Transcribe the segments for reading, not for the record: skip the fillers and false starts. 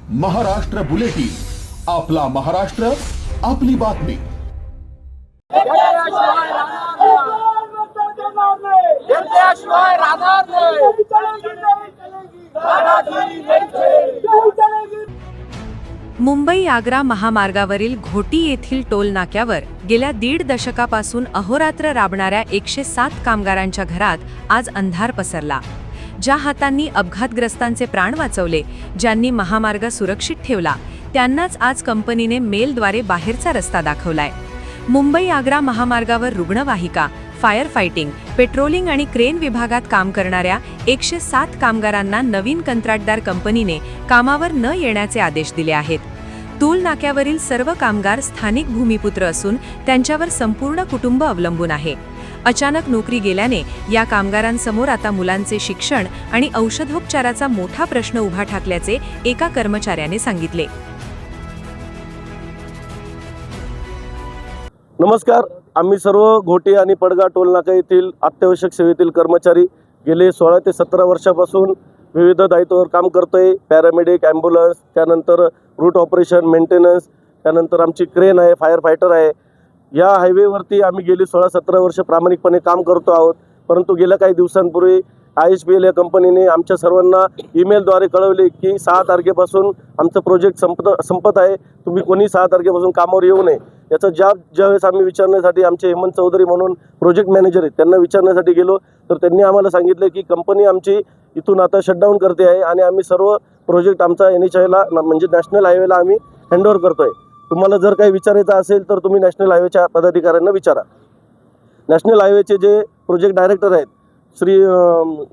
Maharashtra bulletin, आपला महाराष्ट्र, आपली बातमी। मुंबई आग्रा महामार्गावरील घोटी येथील टोल नाक्यावर गेल्या 1.5 दशकापासून अहोरात्र राबणाऱ्या 107 कामगारांच्या घरात आज अंधार पसरला। ज्या हातांनी अपघातग्रस्तांचे प्राण वाचवले, ज्यांनी महामार्ग सुरक्षित ठेवला, त्यांनाच आज कंपनीने मेलद्वारे बाहेरचा रस्ता दाखवलाय। मुंबई आग्रा महामार्गावर रुग्णवाहिका, फायर फायटिंग, पेट्रोलिंग आणि क्रेन विभागात काम करणाऱ्या 107 कामगारांना नवीन कंत्राटदार कंपनीने कामावर न येण्याचे आदेश दिले आहेत। टोल नाक्यावरील सर्व कामगार स्थानिक भूमिपुत्र असून त्यांच्यावर संपूर्ण कुटुंब अवलंबून आहे। अचानक नोकरी गेल्याने या कामगारांसमोर आता मुलांचे शिक्षण आणि औषधोपचाराचा मोठा प्रश्न उभा ठाकल्याचे एका कर्मचाऱ्याने सांगितले। नमस्कार, आम्ही सर्व घोटी आणि पडगा टोल नाका येथील अत्यावश्यक सेवेतील कर्मचारी गेले 16 ते 17 वर्षापासून विविध दायित्वावर काम करतोय। पॅरामेडिक, ॲम्ब्युलन्स, त्यानंतर रूट ऑपरेशन, मेंटेनन्स, त्यानंतर आमची क्रेन आहे, फायर फायटर आहे। या हायवेवरती आम्ही गेली 16-17 वर्ष प्रामाणिकपणे काम करतो आहोत। परंतु गेल्या काही दिवसांपूर्वी IHPL या कंपनीने आमच्या सर्वांना ईमेलद्वारे कळवले की 6 तारखेपासून आमचं प्रोजेक्ट संपत आहे, तुम्ही कोणी 6 तारखेपासून कामावर येऊ नये। याचा ज्यावेळेस आम्ही विचारण्यासाठी आमचे हेमंत चौधरी म्हणून प्रोजेक्ट मॅनेजर आहेत त्यांना विचारण्यासाठी गेलो, तर त्यांनी आम्हाला सांगितले की कंपनी आमची इथून आता शटडाऊन करते आहे आणि आम्ही सर्व प्रोजेक्ट आमचा NHIला म्हणजे नॅशनल हायवेला आम्ही हँडओव्हर करतोय। तुम्हाला जर काही विचारायचं असेल तर तुम्ही नॅशनल हायवेच्या पदाधिकाऱ्यांना विचारा। नॅशनल हायवेचे जे प्रोजेक्ट डायरेक्टर आहेत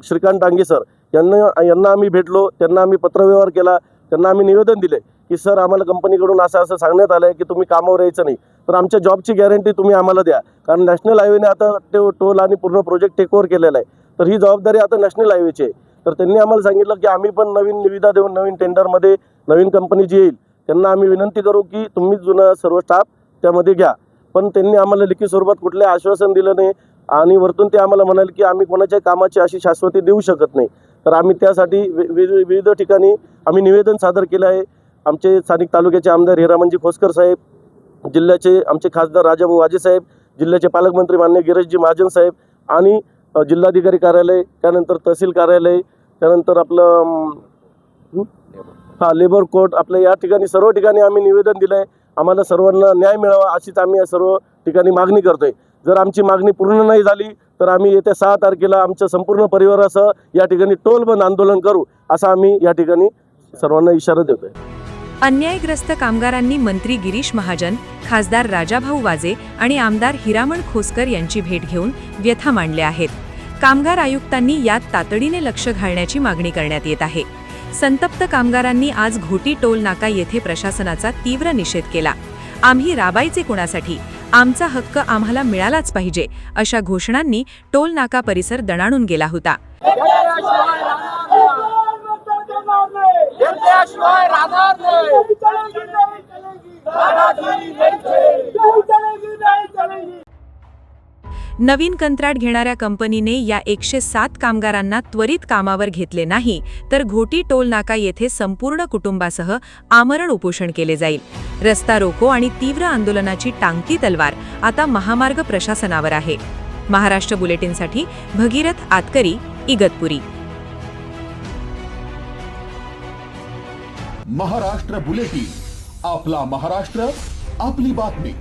श्रीकांत डांगे सर यांना आम्ही भेटलो, त्यांना आम्ही पत्रव्यवहार केला, त्यांना आम्ही निवेदन दिले की सर आम्हाला कंपनीकडून असं सांगण्यात आलं आहे की तुम्ही कामावर यायचं नाही, तर आमच्या जॉबची गॅरंटी तुम्ही आम्हाला द्या। कारण नॅशनल हायवेने आता टोल आणि पूर्ण प्रोजेक्ट टेक ओव्हर केलेला आहे, तर ही जबाबदारी आता नॅशनल हायवेची आहे। तर त्यांनी आम्हाला सांगितलं की आम्ही पण नवीन निविदा देऊन नवीन टेंडरमध्ये नवीन कंपनी जी येईल त्यांना आम्ही विनंती करू की तुम्ही जुना सर्व स्टाफ त्यामध्ये घ्या। पण त्यांनी आम्हाला लिखित स्वरूपात कुठले आश्वासन दिलं नाही आणि वरतून ते आम्हाला म्हणाले की आम्ही कोणाच्या कामाची अशी शाश्वती देऊ शकत नाही। तर आम्ही त्यासाठी विविध ठिकाणी आम्ही निवेदन सादर केलं आहे। आमचे स्थानिक तालुक्याचे आमदार हिरामनजी खोसकर साहेब, जिल्ह्याचे आमचे खासदार राजाभाऊ वाजे साहेब, जिल्ह्याचे पालकमंत्री मान्य गिरीशजी महाजन साहेब आणि जिल्हाधिकारी कार्यालय, त्यानंतर तहसील कार्यालय, त्यानंतर आपलं लेबर कोर्ट, आपल्या या ठिकाणी सर्व ठिकाणी आम्ही निवेदन दिलं आहे। आम्हाला सर्वांना न्याय मिळावा अशीच आम्ही या सर्व ठिकाणी मागणी करतोय। जर आमची मागणी पूर्ण नाही झाली तर आम्ही येत्या 6 तारखेला आमच्या संपूर्ण परिवारासह या ठिकाणी टोल बंद आंदोलन करू असा आम्ही या ठिकाणी सर्वांना इशारा देतोय। अन्यायग्रस्त कामगारांनी मंत्री गिरीश महाजन, खासदार राजाभाऊ वाजे आणि आमदार हिरामण खोसकर यांची भेट घेऊन व्यथा मांडल्या आहेत। कामगार आयुक्तांनी यात तातडीने लक्ष घालण्याची मागणी करण्यात येत आहे। संतप्त कामगारांनी आज घोटी टोल नाका येथे प्रशासनाचा तीव्र निषेध केला। आम्ही राबायचे कुणासाठी, आमचा हक्क आम्हाला मिळालाच पाहिजे अशा घोषणांनी टोल नाका परिसर दणाणून गेला होता। नवीन कंत्राट घेणाऱ्या कंपनीने या 107 कामगारांना त्वरित कामावर घेतले नाही तर घोटी टोल नाका येथे संपूर्ण कुटुंबासह आमरण उपोषण केले जाईल। रस्ता रोको आणि तीव्र आंदोलनाची टांगती तलवार आता महामार्ग प्रशासनावर आहे। महाराष्ट्र बुलेटिनसाठी भगीरथ आतकरी, इगतपुरी। महाराष्ट्र बुलेटिन, आपला महाराष्ट्र, आपली बातमी।